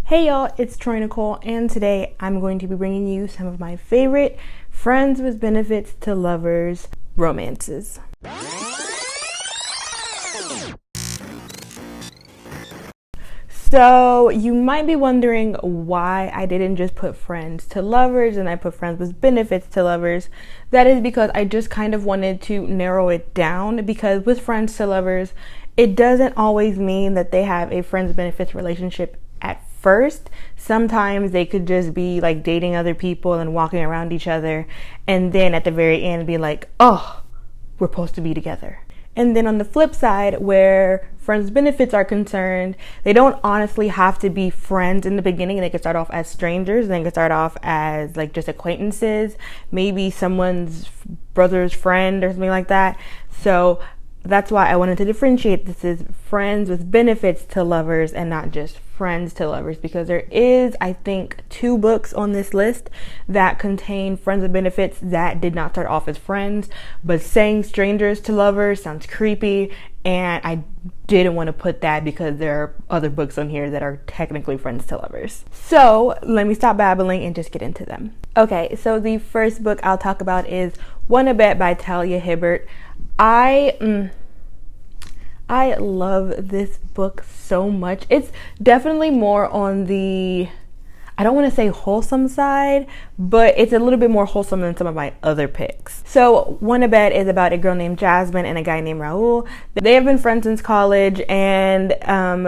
Hey y'all, it's Troy-Nicole, and today I'm going to be bringing you some of my favorite friends with benefits to lovers romances. So you might be wondering why I didn't just put friends to lovers and I put friends with benefits to lovers. That is because I just kind of wanted to narrow it down, because with friends to lovers, it doesn't always mean that they have a friends benefits relationship at first. Sometimes they could just be like dating other people and walking around each other, and then at the very end be like, oh, we're supposed to be together. And then on the flip side, where friends benefits are concerned, they don't honestly have to be friends in the beginning. They could start off as strangers, they could start off as like just acquaintances, maybe someone's brother's friend or something like that. So that's why I wanted to differentiate this is friends with benefits to lovers and not just friends to lovers, because there is, I think, 2 books on this list that contain friends with benefits that did not start off as friends, but saying strangers to lovers sounds creepy, and I didn't want to put that because there are other books on here that are technically friends to lovers. So let me stop babbling and just get into them. Okay, so the first book I'll talk about is Wanna Bet by Talia Hibbert. I love this book so much. It's definitely more on the, I don't want to say wholesome side, but it's a little bit more wholesome than some of my other picks. So Wanna Bet is about a girl named Jasmine and a guy named Raul. They have been friends since college, and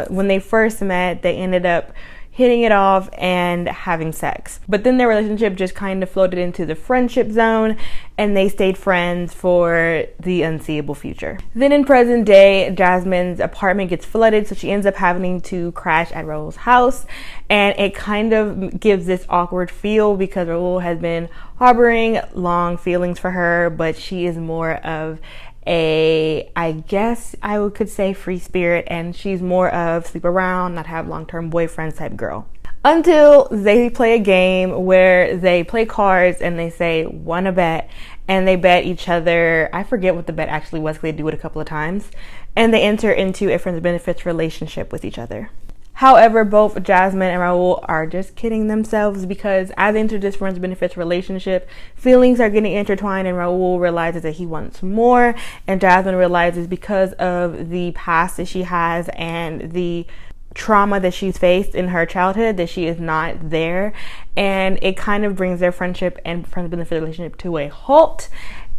when they first met, they ended up hitting it off and having sex. But then their relationship just kind of floated into the friendship zone, and they stayed friends for the unseeable future. Then in present day, Jasmine's apartment gets flooded, so she ends up having to crash at Raul's house, and it kind of gives this awkward feel because Raul has been harboring long feelings for her, but she is more of a, I guess I could say, free spirit, and she's more of sleep around, not have long-term boyfriends type girl. Until they play a game where they play cards and they say, wanna bet, and they bet each other, I forget what the bet actually was, because they do it a couple of times, and they enter into a friends with benefits relationship with each other. However, both Jasmine and Raul are just kidding themselves, because as they enter this friends benefits relationship, feelings are getting intertwined, and Raul realizes that he wants more, and Jasmine realizes because of the past that she has and the trauma that she's faced in her childhood that she is not there, and it kind of brings their friendship and friends benefit relationship to a halt.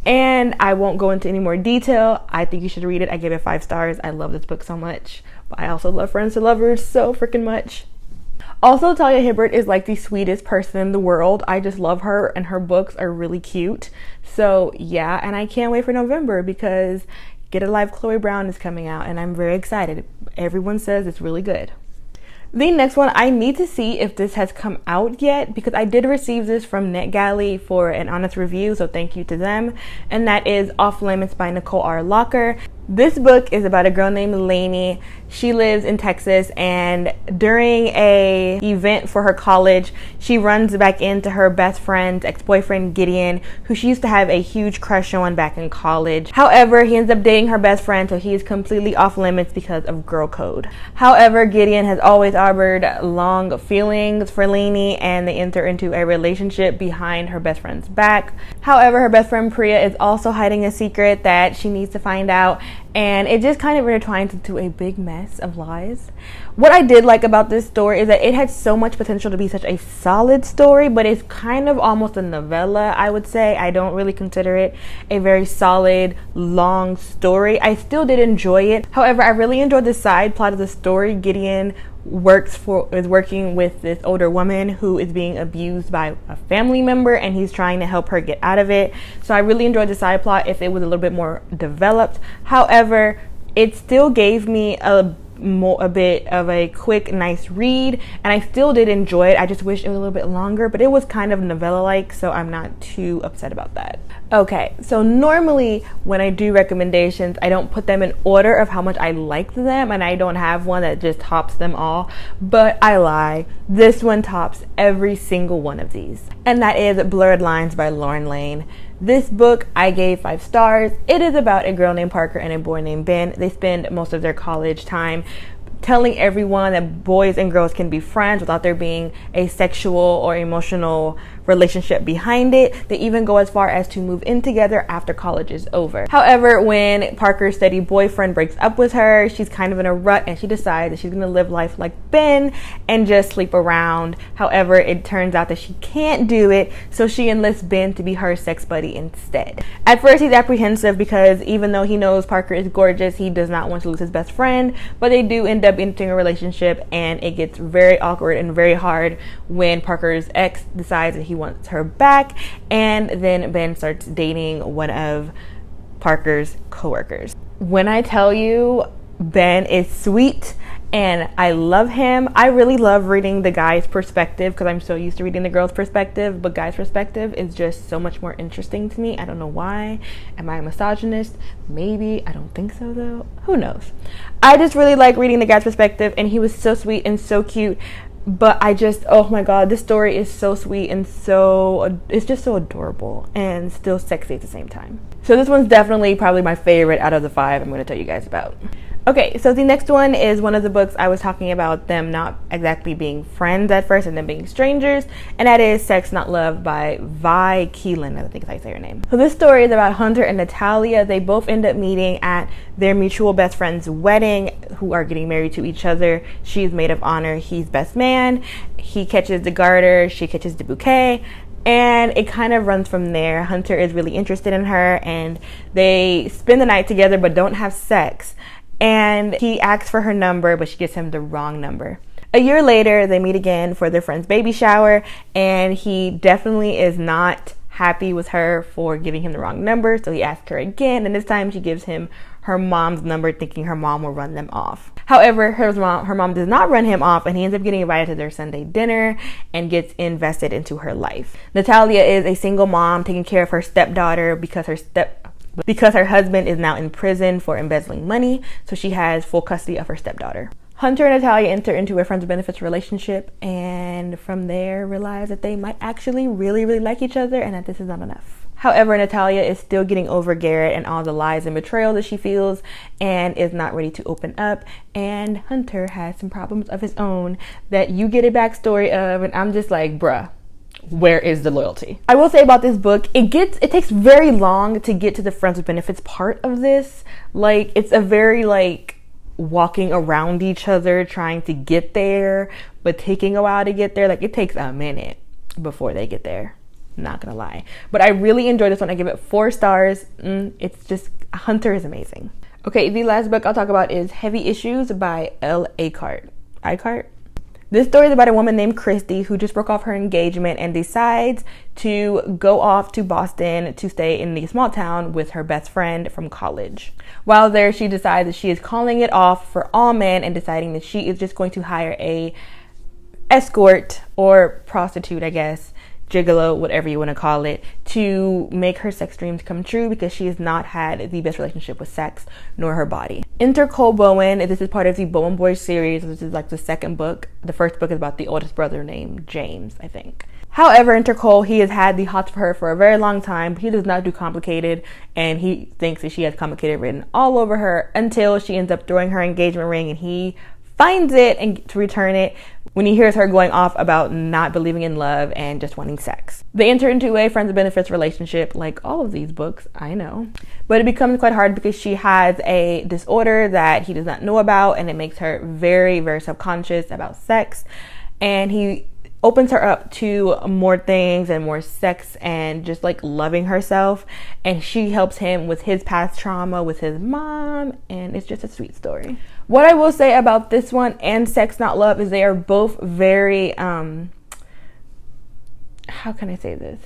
And I won't go into any more detail. I think you should read it. I give it 5 stars. I love this book so much. But I also love friends to lovers so freaking much. Also, Talia Hibbert is like the sweetest person in the world. I just love her, and her books are really cute. So yeah, and I can't wait for November because Get Alive Chloe Brown is coming out, and I'm very excited. Everyone says it's really good. The next one, I need to see if this has come out yet, because I did receive this from NetGalley for an honest review, so thank you to them. And that is Off Limits by Nicole R. Locker. This book is about a girl named Lainey. She lives in Texas, and during a event for her college, she runs back into her best friend's ex-boyfriend Gideon, who she used to have a huge crush on back in college. However, he ends up dating her best friend, so he is completely off limits because of girl code. However, Gideon has always harbored long feelings for Lainey, and they enter into a relationship behind her best friend's back. However, her best friend Priya is also hiding a secret that she needs to find out, and it just kind of intertwines into a big mess of lies. What I did like about this story is that it had so much potential to be such a solid story, but it's kind of almost a novella, I would say. I don't really consider it a very solid, long story. I still did enjoy it. However, I really enjoyed the side plot of the story. Gideon is working with this older woman who is being abused by a family member, and he's trying to help her get out of it. So I really enjoyed the side plot if it was a little bit more developed. However, it still gave me a bit of a quick, nice read, and I still did enjoy it. I just wish it was a little bit longer, but it was kind of novella-like, so I'm not too upset about that. Okay, so normally when I do recommendations, I don't put them in order of how much I liked them, and I don't have one that just tops them all, but I lie. This one tops every single one of these, and that is Blurred Lines by Lauren Lane. This book I gave 5 stars. It is about a girl named Parker and a boy named Ben. They spend most of their college time telling everyone that boys and girls can be friends without there being a sexual or emotional relationship behind it. They even go as far as to move in together after college is over. However, when Parker's steady boyfriend breaks up with her, she's kind of in a rut and she decides that she's gonna live life like Ben and just sleep around. However, it turns out that she can't do it, so she enlists Ben to be her sex buddy instead. At first, he's apprehensive because even though he knows Parker is gorgeous, he does not want to lose his best friend, but they do end up entering a relationship, and it gets very awkward and very hard when Parker's ex decides that he wants her back, and then Ben starts dating one of Parker's coworkers. When I tell you, Ben is sweet and I love him. I really love reading the guy's perspective because I'm so used to reading the girl's perspective, but guy's perspective is just so much more interesting to me. I don't know why. Am I a misogynist? Maybe. I don't think so though. Who knows? I just really like reading the guy's perspective, and he was so sweet and so cute. But oh my god, this story is so sweet and it's just so adorable and still sexy at the same time. So this one's definitely probably my favorite out of the 5 I'm going to tell you guys about. Okay, so the next one is one of the books I was talking about them not exactly being friends at first and then being strangers, and that is Sex Not Love by Vi Keelan. I think that's how you say her name. So this story is about Hunter and Natalia. They both end up meeting at their mutual best friend's wedding, who are getting married to each other. She's maid of honor, he's best man. He catches the garter, she catches the bouquet, and it kind of runs from there. Hunter is really interested in her, and they spend the night together but don't have sex. And he asks for her number, but she gives him the wrong number. A year later, they meet again for their friend's baby shower, and he definitely is not happy with her for giving him the wrong number, so he asks her again, and this time she gives him her mom's number, thinking her mom will run them off. However, her mom does not run him off, and he ends up getting invited to their Sunday dinner and gets invested into her life. Natalia is a single mom taking care of her stepdaughter because her husband is now in prison for embezzling money, so she has full custody of her stepdaughter. Hunter and Natalia enter into a friends with benefits relationship, and from there realize that they might actually really, really like each other and that this is not enough. However, Natalia is still getting over Garrett and all the lies and betrayal that she feels and is not ready to open up, and Hunter has some problems of his own that you get a backstory of, and I'm just like, bruh. Where is the loyalty? I will say about this book, it takes very long to get to the friends with benefits part of this. Like, it's a very walking around each other trying to get there, but taking a while to get there. Like, it takes a minute before they get there. Not gonna lie, but I really enjoyed this one. I give it 4 stars. It's just, Hunter is amazing. Okay, the last book I'll talk about is Heavy Issues by L. Icart. This story is about a woman named Christy who just broke off her engagement and decides to go off to Boston to stay in the small town with her best friend from college. While there, she decides that she is calling it off for all men and deciding that she is just going to hire a escort or prostitute, I guess, gigolo, whatever you want to call it, to make her sex dreams come true because she has not had the best relationship with sex nor her body. Enter Cole Bowen. This is part of the Bowen Boys series. This is the second book. The first book is about the oldest brother named James, I think. However, enter Cole. He has had the hots for her for a very long time, but he does not do complicated, and he thinks that she has complicated written all over her until she ends up throwing her engagement ring, and he finds it and to return it when he hears her going off about not believing in love and just wanting sex. They enter into a friends with benefits relationship, like all of these books, I know. But it becomes quite hard because she has a disorder that he does not know about, and it makes her very, very subconscious about sex. And he opens her up to more things and more sex and just loving herself. And she helps him with his past trauma with his mom, and it's just a sweet story. What I will say about this one and Sex Not Love is they are both very, how can I say this?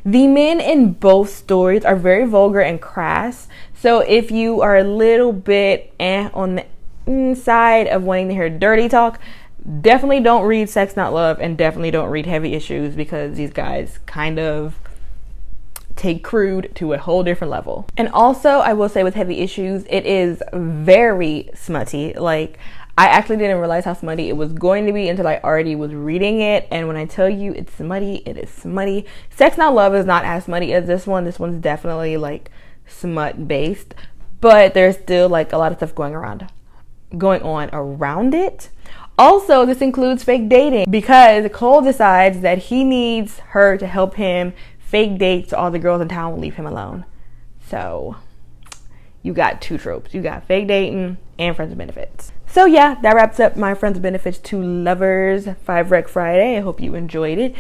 The men in both stories are very vulgar and crass. So if you are a little bit on the inside of wanting to hear dirty talk, definitely don't read Sex Not Love and definitely don't read Heavy Issues, because these guys kind of take crude to a whole different level. And also, I will say with Heavy Issues, it is very smutty. I actually didn't realize how smutty it was going to be until I already was reading it. And when I tell you it's smutty, it is smutty. Sex Not Love is not as smutty as this one. This one's definitely smut based, but there's still a lot of stuff going around going on around it. Also, this includes fake dating because Cole decides that he needs her to help him fake date so all the girls in town will leave him alone. So you got two tropes. You got fake dating and friends with benefits. So yeah, that wraps up my friends with benefits to lovers 5Rec Friday. I hope you enjoyed it.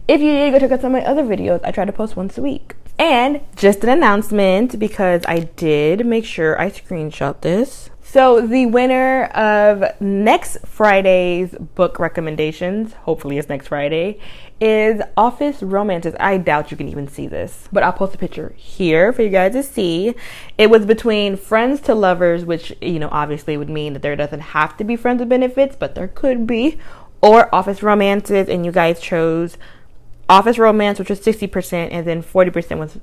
If you did, go check out some of my other videos. I try to post once a week. And just an announcement, because I did make sure I screenshot this. So the winner of next Friday's book recommendations, hopefully it's next Friday, is Office Romances. I doubt you can even see this, but I'll post a picture here for you guys to see. It was between Friends to Lovers, which, you know, obviously would mean that there doesn't have to be friends with benefits, but there could be, or Office Romances, and you guys chose Office Romance, which was 60%, and then 40% was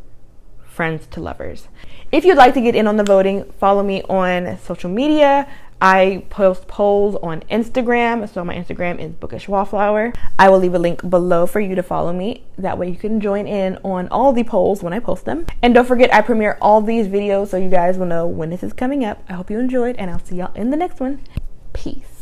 Friends to Lovers. If you'd like to get in on the voting, follow me on social media. I post polls on Instagram, so my Instagram is TheBookishWallfleur. I will leave a link below for you to follow me. That way you can join in on all the polls when I post them. And don't forget, I premiere all these videos so you guys will know when this is coming up. I hope you enjoyed, and I'll see y'all in the next one. Peace.